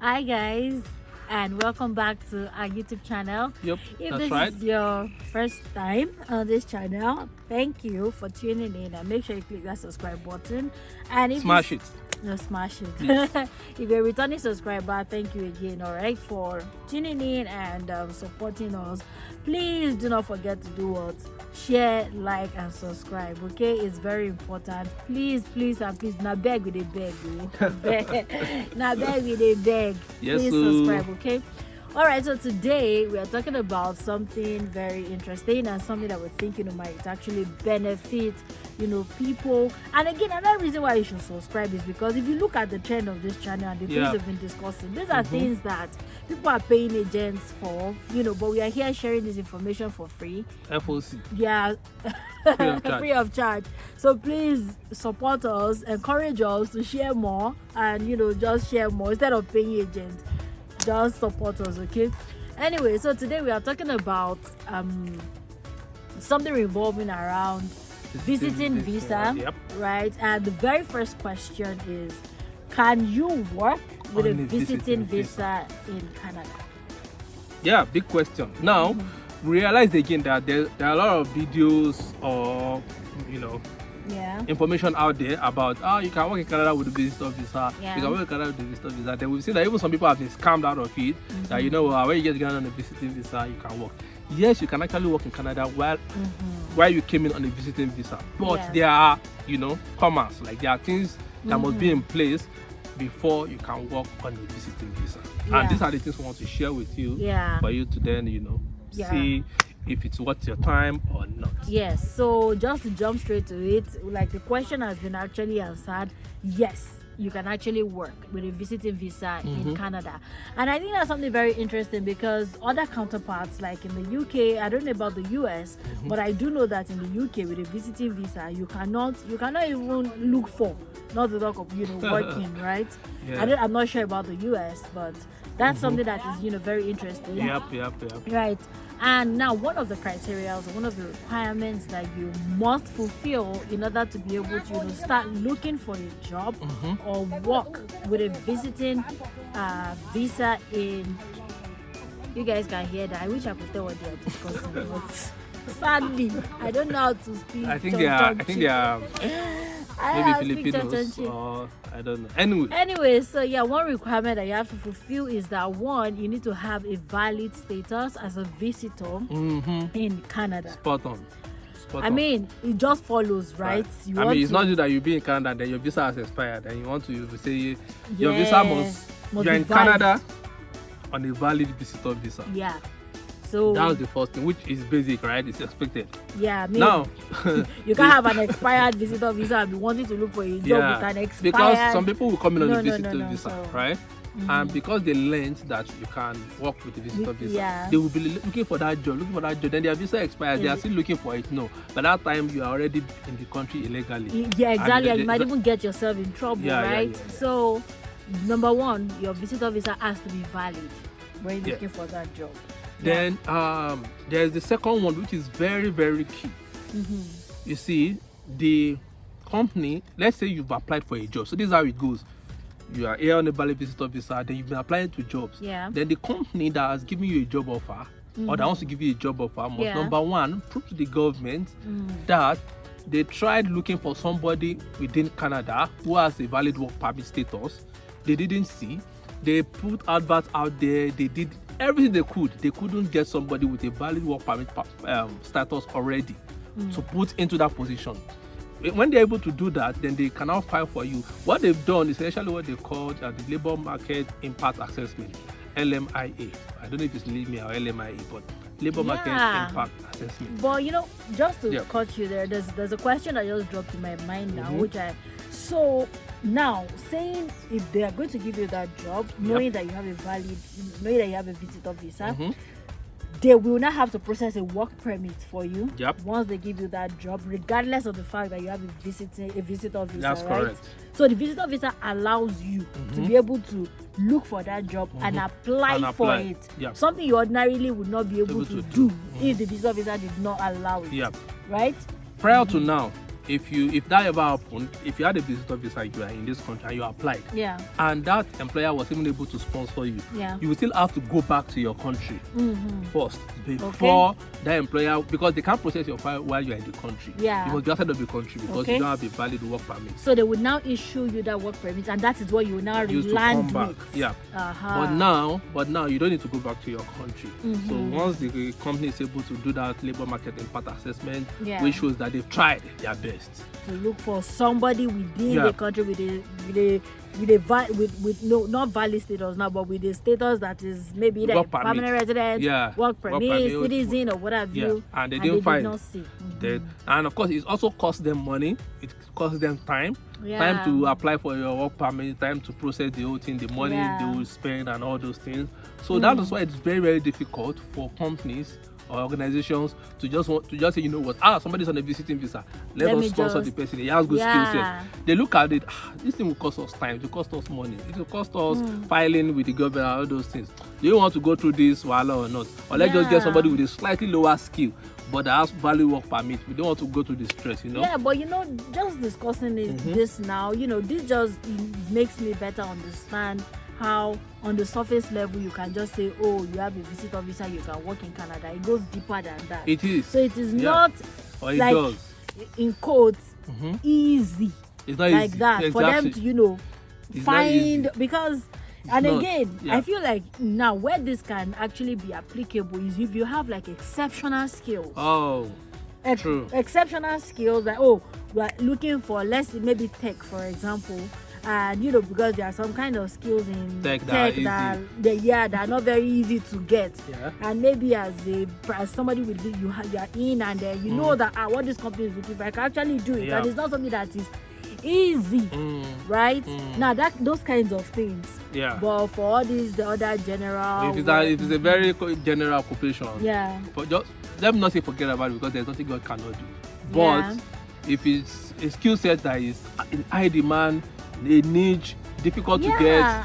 Hi guys, and welcome back to our YouTube channel. Yep, If that's this right. is your first time on this channel, thank you for tuning in, and make sure you click that subscribe button. And if Smash this, it. no, smash it. Yes. If you're a returning subscriber, thank you again, all right, for tuning in and supporting us. Please do not forget to do what? Share, like, and subscribe. Okay, it's very important. Please, please, and please. Now beg with a beg, beg. Now beg with a beg. Yes, Please sir. subscribe. Okay. All right, so today we are talking about something very interesting and something that we're thinking might actually benefit, people. And again, another reason why you should subscribe is because if you look at the trend of this channel and the Yeah. things we've been discussing, these are things that people are paying agents for, but we are here sharing this information for free. FOC. Yeah, Free of charge. free of charge. So please support us, encourage us to share more, and just share more instead of paying agents. Just support us, okay? Anyway, so today we are talking about something revolving around visiting visa, Yep. right? And the very first question is, can you work with a On a visiting visiting visa in Canada? Yeah, big question. Now, realize again that there are a lot of videos or Yeah. information out there about you can work in Canada with a visitor visa. Yeah. You can work in Canada with a visitor visa. Then we've seen that even some people have been scammed out of it. That when you get Ghana on a visiting visa, you can work. Yes, you can actually work in Canada while you came in on a visiting visa. But Yes. there are, commas, like there are things that must be in place before you can work on a visiting visa. Yeah. And these are the things we want to share with you Yeah. for you to then, Yeah. see if it's worth your time or not. Yes, so just to jump straight to it, like the question has been actually answered. Yes, you can actually work with a visiting visa in Canada. And I think that's something very interesting because other counterparts, like in the UK, I don't know about the US, but I do know that in the UK with a visiting visa, you cannot even look for, not to talk of working, right? Yeah. I'm not sure about the US, but that's something that is very interesting. Yep. Right. And now one of the criteria, or one of the requirements that you must fulfill in order to be able to start looking for a job or work with a visiting visa in, you guys can hear that. I wish I could tell what they are discussing, but sadly I don't know how to speak. I think they are maybe Filipinos Filipinos. or I don't know. Anyway, so yeah, one requirement that you have to fulfill is that one, you need to have a valid status as a visitor in Canada. Spot on. I mean, it just follows, right? It's not just that you be in Canada and then your visa has expired and you want to say your visa must be you're in valid. Canada on a valid visitor visa. Yeah. So That was the first thing, which is basic, right? It's expected. yeah, I mean, Now, you can't have an expired visitor visa and be wanting to look for a job with an expired. because some people will come in on No, a no, visitor no, visa, so- right? And because they learned that you can work with a visitor visa, yeah. they will be looking for that job. Then their visa expires. They are still looking for it. No, by that time you are already in the country illegally. Yeah, exactly. And they- you might even get yourself in trouble, Yeah, yeah, right? yeah. So, number one, your visitor visa has to be valid when you're Yeah. looking for that job. Then there's the second one, which is very, very key. You see, the company, let's say you've applied for a job. So this is how it goes. You are here on a valid visitor visa, then you've been applying to jobs. Yeah. Then the company that has given you a job offer or that wants to give you a job offer must, Yeah. number one, prove to the government that they tried looking for somebody within Canada who has a valid work permit status. They didn't see. They put adverts out there. They did everything they could. They couldn't get somebody with a valid work permit status already to put into that position. When they're able to do that, then they can now file for you. What they've done is essentially what they call the Labor Market Impact Assessment, LMIA. I don't know if it's LMIA or LMIA, but Labor Market Yeah. Impact Assessment. But just to Yeah. cut you there, there's a question that just dropped in my mind now, so now saying if they are going to give you that job, knowing that you have a visitor visa, they will not have to process a work permit for you. Yep. Once they give you that job, regardless of the fact that you have a visitor visa. That's right? correct. So the visitor visa allows you to be able to look for that job and apply for it. Yep. Something you ordinarily would not be able Able to to do do. if the visitor visa did not allow it. Yep. Right? Prior to now, if that ever happened, if you had a visitor visa, you are in this country and you applied, Yeah. and that employer was even able to sponsor you, Yeah. you will still have to go back to your country first before that employer, because they can't process your file while you are in the country. Yeah. You must be outside of the country because you don't have a valid work permit. So they would now issue you that work permit, and that is what you will now Used to land come back. with. Yeah. But now you don't need to go back to your country. So once the company is able to do that labor market impact assessment, which shows that they've tried their best to look for somebody within Yeah. the country with no, not valid status now, but with a status that is maybe either a Work permit. permanent resident, Yeah. work permit, permit, citizen, or what have Yeah. you. And they didn't find did not see. and of course it also costs them money, it costs them time Yeah. to apply for your work permit, time to process the whole thing, the money Yeah. they will spend and all those things. So that is why it's very, very difficult for companies or organizations to just say, you know what, somebody's on a visiting visa, let us me sponsor just- the person, he has good skill Yeah. set. They look at it, this thing will cost us time, it will cost us money, it will cost us filing with the government and all those things. Do you want to go through this wahala or not? Or let's just get Yeah. somebody with a slightly lower skill but that has valid work permit. We don't want to go through the stress, you know. Yeah, but just discussing this now, this just makes me better understand how on the surface level you can just say, oh, you have a visitor visa, you can work in Canada. It goes deeper than that. It is. So it is not or it like, does. in quotes, easy. It's not like easy. that Exactly. for them to It's find, not easy. because It's and not. again Yeah. I feel like now where this can actually be applicable is if you have like exceptional skills. Oh, true. Exceptional skills, like we're looking for, let's say maybe tech, for example, and because there are some kind of skills in Tech that are that are not very easy to get. Yeah. And maybe as somebody with you are in, and you know that what this company is looking for, I can actually do it. Yeah. And it's not something that is easy, right? Now those kinds of things. Yeah. But for all these the other general, If it's a very general occupation, yeah. let me not say forget about it, because there's nothing God cannot do. But Yeah. if it's a skill set that is in high demand, a niche, difficult to Yeah.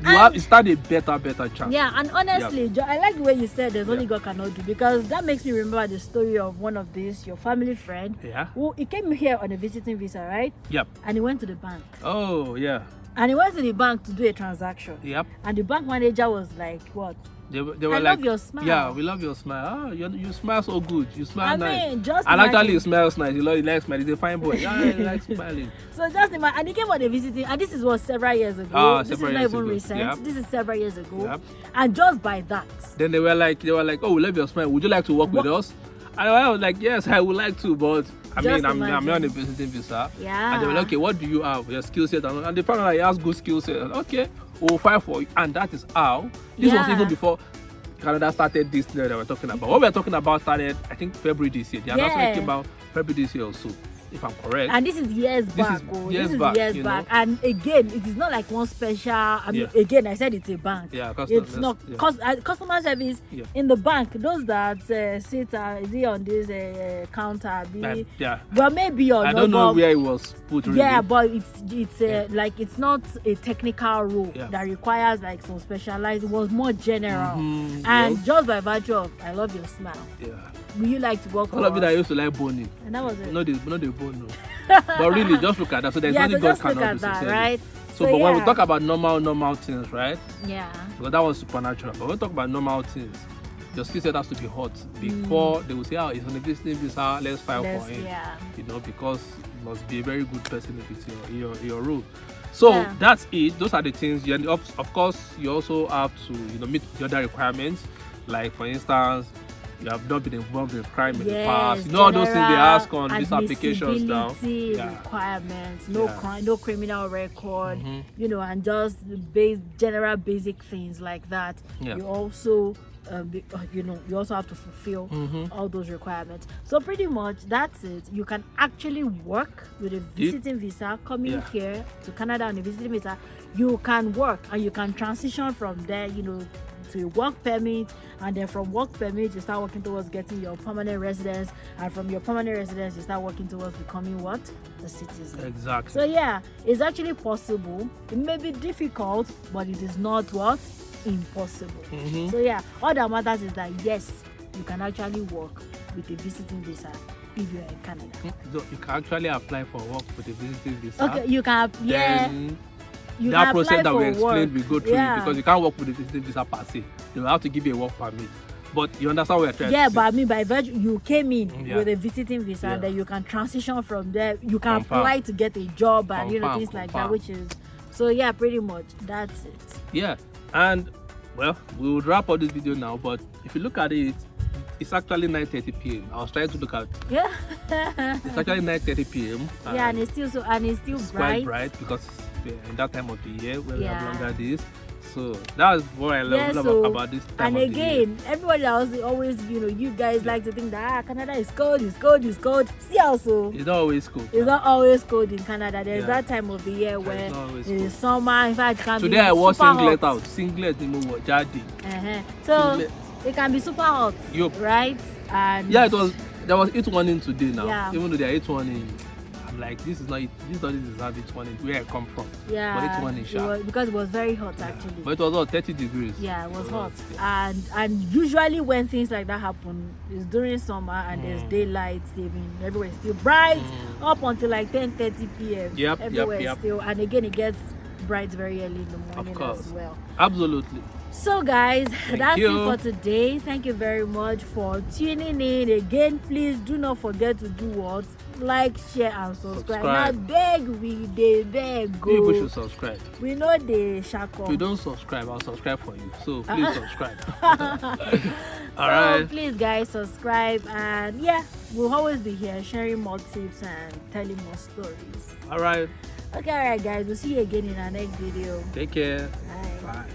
get, you stand a better chance. Yeah, and honestly, I like the way you said there's only Yeah. God cannot do, because that makes me remember the story of one of these, your family friend, Yeah. who he came here on a visiting visa, right? Yep. And he went to the bank. Oh, yeah. And he went to the bank to do a transaction. Yep. And the bank manager was like, what? They were I like, love your smile. Yeah, we love your smile. You smile so good. You smile I nice. mean, just and actually, imagine. he smiles nice. He likes smiling. He's a fine boy. Yeah, he likes smiling. So just imagine, and he came on a visiting, and this is what, several years ago. This is several not years even ago. recent. Yep. This is several years ago. Yep. And just by that, Then they were like, oh, we love your smile. Would you like to work with us? And I was like, yes, I would like to, but I'm imagine. on a visiting visa. Yeah. And they were like, okay, what do you have? Your skill set. And they found out he has good skill set. Okay, we'll file for you. And that is how. This was Yeah. even before Canada started this that we're talking about. What we're talking about started, I think, February this year. The announcement came out February this year also, if I'm correct. and this is years back. years This is back, years you back. know. And again, it is not like one special. I mean, Yeah. again, I said it's a bank. Yeah, It's not customer service Yeah. in the bank. Those that sit is he on this counter? Yeah. Well, maybe or I not. don't know but- where it was put. Really. Yeah, but it's like it's not a technical role Yeah. that requires like some specialized. It was more general, Mhm, and yes. just by virtue of I love your smile. Yeah. Will you like to work All for of you that us? used to like boning. And that was it. No, the bone. No. But really, just look at that. So there's Yeah, nothing so God just look cannot at do. that, sincerely. right? So, but when we yeah. talk about normal things, right? Yeah. Because that was supernatural. But when we talk about normal things, your skill set has to be hot before they will say, oh, he's on a visiting visa, let's file for him. Yeah. Because you must be a very good person if it's your role. So Yeah. that's it. Those are the things. Of course, you also have to meet the other requirements. Like for instance, you have not been involved in crime in the past. All those things they ask on these applications now. Admissibility Yeah. requirements, no Yeah. crime, no criminal record, Mhm. and just general basic things like that. Yeah. You also you also have to fulfill Mhm. all those requirements. So pretty much that's it. You can actually work with a visiting visa, coming Yeah. here to Canada on a visiting visa. You can work and you can transition from there, to a work permit, and then from work permit you start working towards getting your permanent residence, and from your permanent residence you start working towards becoming what? A citizen. Exactly. So yeah, it's actually possible. It may be difficult, but it is not what? Impossible. Mhm. So yeah, all that matters is that yes, you can actually work with a visiting visa if you're in Canada. So you can actually apply for work with a visiting visa. Okay, you can, Then you that can process apply that we for explained, work. we go through Yeah. it because you can't work with a visiting visa per se. They will have to give you a work permit. But you understand what we're trying Yeah, to say? but I mean, by virtue, you came in Yeah. with a visiting visa, and Yeah. then you can transition from there. You can Confirm. apply to get a job and Confirm, things like that, confirm. which is so. Yeah, pretty much that's it. Yeah, and well, we would wrap up this video now. But if you look at it, it's actually 9:30 p.m. I was trying to look at. Yeah. It's actually 9:30 p.m. Yeah, and it's still it's bright. quite bright because in that time of the year where we Yeah. have longer days. So that's what I love about this time and of the year. again, everybody else they always, you guys like to think that Canada is cold, it's cold, it's cold. See also, It's not always cool. it's not always cold in Canada. There's Yeah. that time of the year where not always it cold. is summer. In fact, it can Today be I wore super singlet hot. out. Singlet in my jadi. So Singlet. it can be super hot, Yup. right? And Yeah, there was heat warning today now. Yeah. Even though there are heat warning, I'm like, this doesn't deserve heat warning where I come from. yeah, But heat warning, sha. because it was very hot actually. But it was all 30 degrees. Yeah, it was hot. Yeah. And usually when things like that happen, it's during summer and there's daylight saving. Everywhere is still bright up until like 10:30 p.m. Yep, Everywhere is yep. still, and again it gets bright very early in the morning Of course. as well. Absolutely. So guys, that's you. it for today. Thank you very much for tuning in. Again, please do not forget to do what? Like, share and subscribe. Now beg we dey beg go. People should subscribe. We know the shackle. If you don't subscribe, I'll subscribe for you. So please subscribe. All So right. please guys subscribe, and yeah, we'll always be here sharing more tips and telling more stories. All right. Okay, all right guys, we'll see you again in our next video. Take care. Bye. Bye.